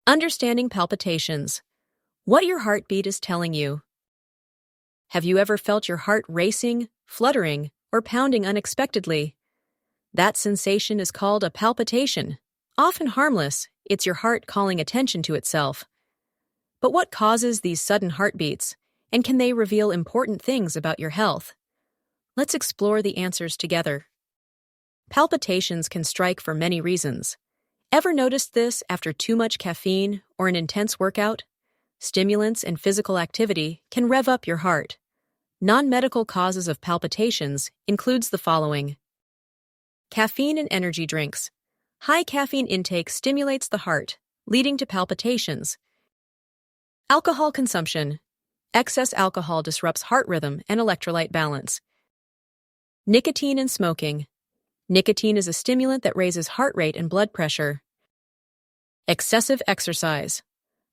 Understanding palpitations. What your heartbeat is telling you. Have you ever felt your heart racing, fluttering, or pounding unexpectedly? That sensation is called a palpitation. Often harmless, it's your heart calling attention to itself. But what causes these sudden heartbeats, and can they reveal important things about your health? Let's explore the answers together. Palpitations can strike for many reasons. Ever noticed this after too much caffeine or an intense workout? Stimulants and physical activity can rev up your heart. Non-medical causes of palpitations includes the following. Caffeine and energy drinks. High caffeine intake stimulates the heart, leading to palpitations. Alcohol consumption. Excess alcohol disrupts heart rhythm and electrolyte balance. Nicotine and smoking. Nicotine is a stimulant that raises heart rate and blood pressure. Excessive exercise.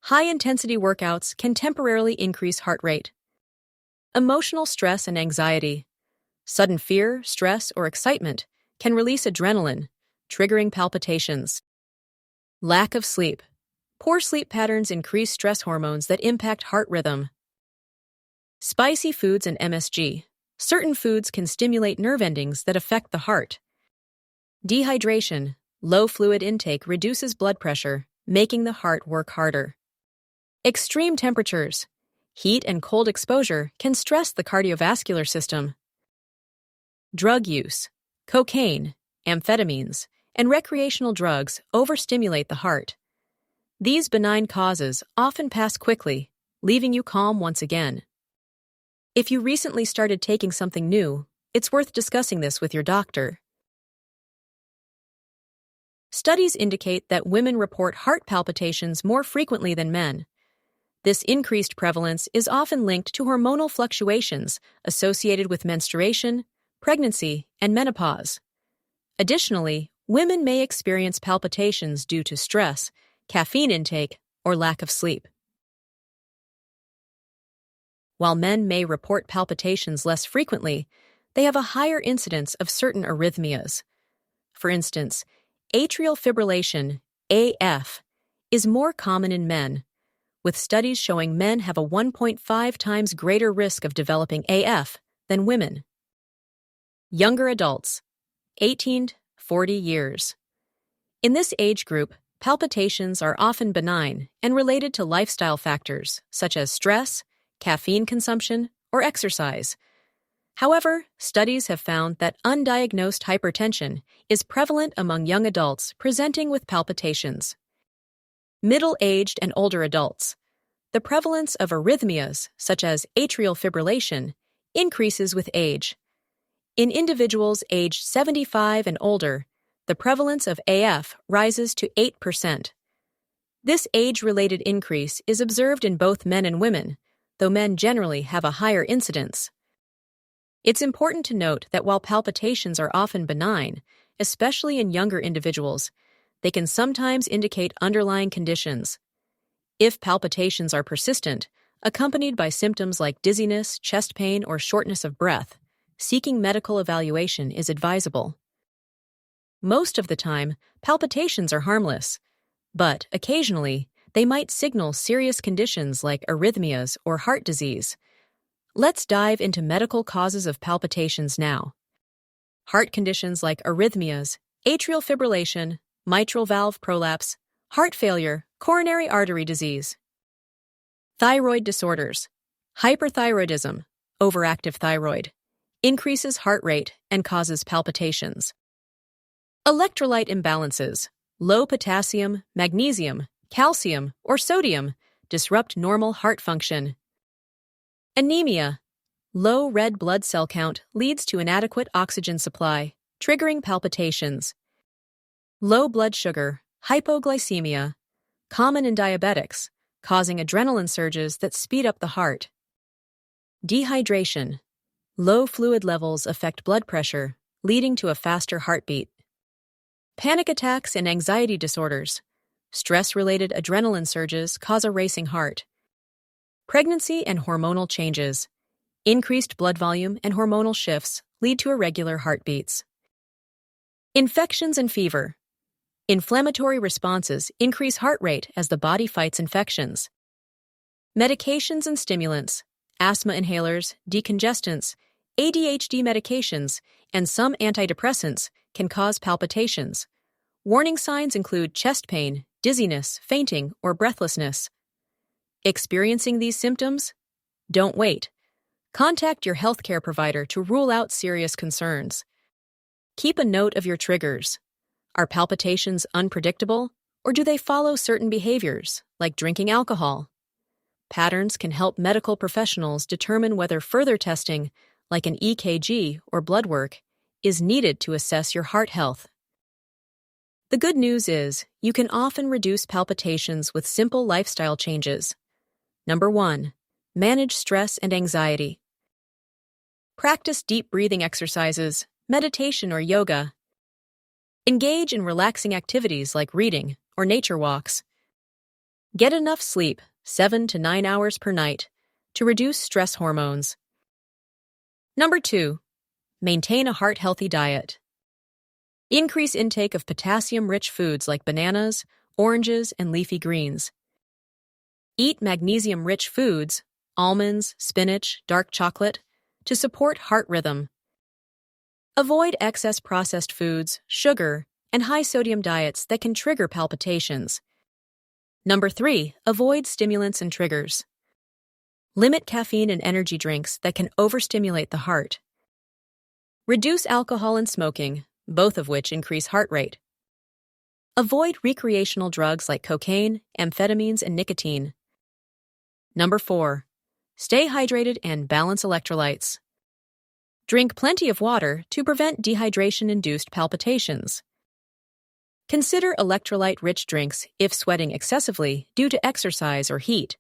High-intensity workouts can temporarily increase heart rate. Emotional stress and anxiety. Sudden fear, stress, or excitement can release adrenaline, triggering palpitations. Lack of sleep. Poor sleep patterns increase stress hormones that impact heart rhythm. Spicy foods and MSG. Certain foods can stimulate nerve endings that affect the heart. Dehydration. Low fluid intake reduces blood pressure, making the heart work harder. Extreme temperatures. Heat and cold exposure can stress the cardiovascular system. Drug use. Cocaine, amphetamines, and recreational drugs overstimulate the heart. These benign causes often pass quickly, leaving you calm once again. If you recently started taking something new, it's worth discussing this with your doctor. Studies indicate that women report heart palpitations more frequently than men. This increased prevalence is often linked to hormonal fluctuations associated with menstruation, pregnancy, and menopause. Additionally, women may experience palpitations due to stress, caffeine intake, or lack of sleep. While men may report palpitations less frequently, they have a higher incidence of certain arrhythmias. For instance, atrial fibrillation, AF, is more common in men, with studies showing men have a 1.5 times greater risk of developing AF than women. Younger adults, 18 to 40 years. In this age group, palpitations are often benign and related to lifestyle factors such as stress, caffeine consumption, or exercise. However, studies have found that undiagnosed hypertension is prevalent among young adults presenting with palpitations. Middle-aged and older adults. The prevalence of arrhythmias, such as atrial fibrillation, increases with age. In individuals aged 75 and older, the prevalence of AF rises to 8%. This age-related increase is observed in both men and women, though men generally have a higher incidence. It's important to note that while palpitations are often benign, especially in younger individuals, they can sometimes indicate underlying conditions. If palpitations are persistent, accompanied by symptoms like dizziness, chest pain, or shortness of breath, seeking medical evaluation is advisable. Most of the time, palpitations are harmless, but occasionally, they might signal serious conditions like arrhythmias or heart disease. Let's dive into medical causes of palpitations now. Heart conditions like arrhythmias, atrial fibrillation, mitral valve prolapse, heart failure, coronary artery disease. Thyroid disorders. Hyperthyroidism, overactive thyroid, increases heart rate and causes palpitations. Electrolyte imbalances. Low potassium, magnesium, calcium, or sodium disrupt normal heart function. Anemia. Low red blood cell count leads to inadequate oxygen supply, triggering palpitations. Low blood sugar, hypoglycemia, common in diabetics, causing adrenaline surges that speed up the heart. Dehydration. Low fluid levels affect blood pressure, leading to a faster heartbeat. Panic attacks and anxiety disorders. Stress-related adrenaline surges cause a racing heart. Pregnancy and hormonal changes. Increased blood volume and hormonal shifts lead to irregular heartbeats. Infections and fever. Inflammatory responses increase heart rate as the body fights infections. Medications and stimulants, asthma inhalers, decongestants, ADHD medications, and some antidepressants can cause palpitations. Warning signs include chest pain, dizziness, fainting, or breathlessness. Experiencing these symptoms? Don't wait. Contact your healthcare provider to rule out serious concerns. Keep a note of your triggers. Are palpitations unpredictable, or do they follow certain behaviors, like drinking alcohol? Patterns can help medical professionals determine whether further testing, like an EKG or blood work, is needed to assess your heart health. The good news is, you can often reduce palpitations with simple lifestyle changes. Number 1. Manage stress and anxiety. Practice deep breathing exercises, meditation or yoga. Engage in relaxing activities like reading or nature walks. Get enough sleep, 7 to 9 hours per night, to reduce stress hormones. Number 2. Maintain a heart-healthy diet. Increase intake of potassium-rich foods like bananas, oranges, and leafy greens. Eat magnesium-rich foods, almonds, spinach, dark chocolate, to support heart rhythm. Avoid excess processed foods, sugar, and high-sodium diets that can trigger palpitations. Number 3. Avoid stimulants and triggers. Limit caffeine and energy drinks that can overstimulate the heart. Reduce alcohol and smoking, both of which increase heart rate. Avoid recreational drugs like cocaine, amphetamines, and nicotine. Number 4. Stay hydrated and balance electrolytes. Drink plenty of water to prevent dehydration-induced palpitations. Consider electrolyte-rich drinks if sweating excessively due to exercise or heat.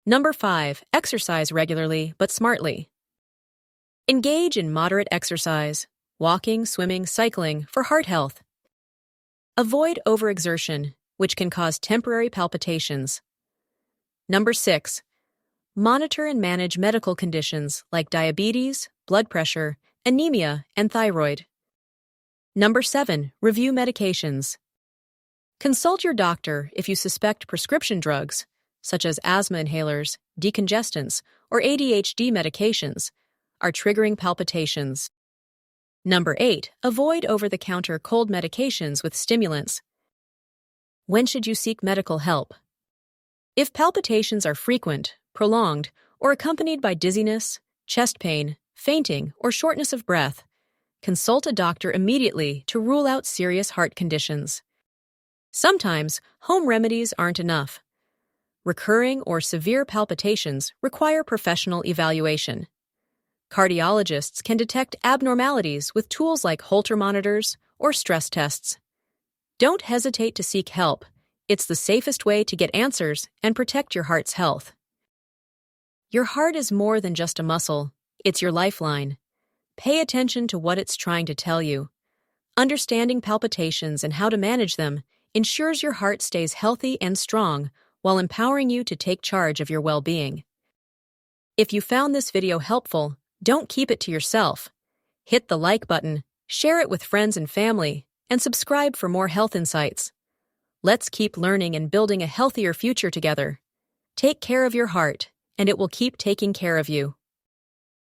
Number 5. Exercise regularly but smartly. Engage in moderate exercise, walking, swimming, cycling for heart health. Avoid overexertion, which can cause temporary palpitations. Number 6. Monitor and manage medical conditions like diabetes, blood pressure, anemia, and thyroid. Number 7. Review medications. Consult your doctor if you suspect prescription drugs, such as asthma inhalers, decongestants, or ADHD medications, are triggering palpitations. Number 8. Avoid over-the-counter cold medications with stimulants. When should you seek medical help? If palpitations are frequent, prolonged, or accompanied by dizziness, chest pain, fainting, or shortness of breath, consult a doctor immediately to rule out serious heart conditions. Sometimes, home remedies aren't enough. Recurring or severe palpitations require professional evaluation. Cardiologists can detect abnormalities with tools like Holter monitors or stress tests. Don't hesitate to seek help. It's the safest way to get answers and protect your heart's health. Your heart is more than just a muscle. It's your lifeline. Pay attention to what it's trying to tell you. Understanding palpitations and how to manage them ensures your heart stays healthy and strong while empowering you to take charge of your well-being. If you found this video helpful, don't keep it to yourself. Hit the like button, share it with friends and family, and subscribe for more health insights. Let's keep learning and building a healthier future together. Take care of your heart, and it will keep taking care of you.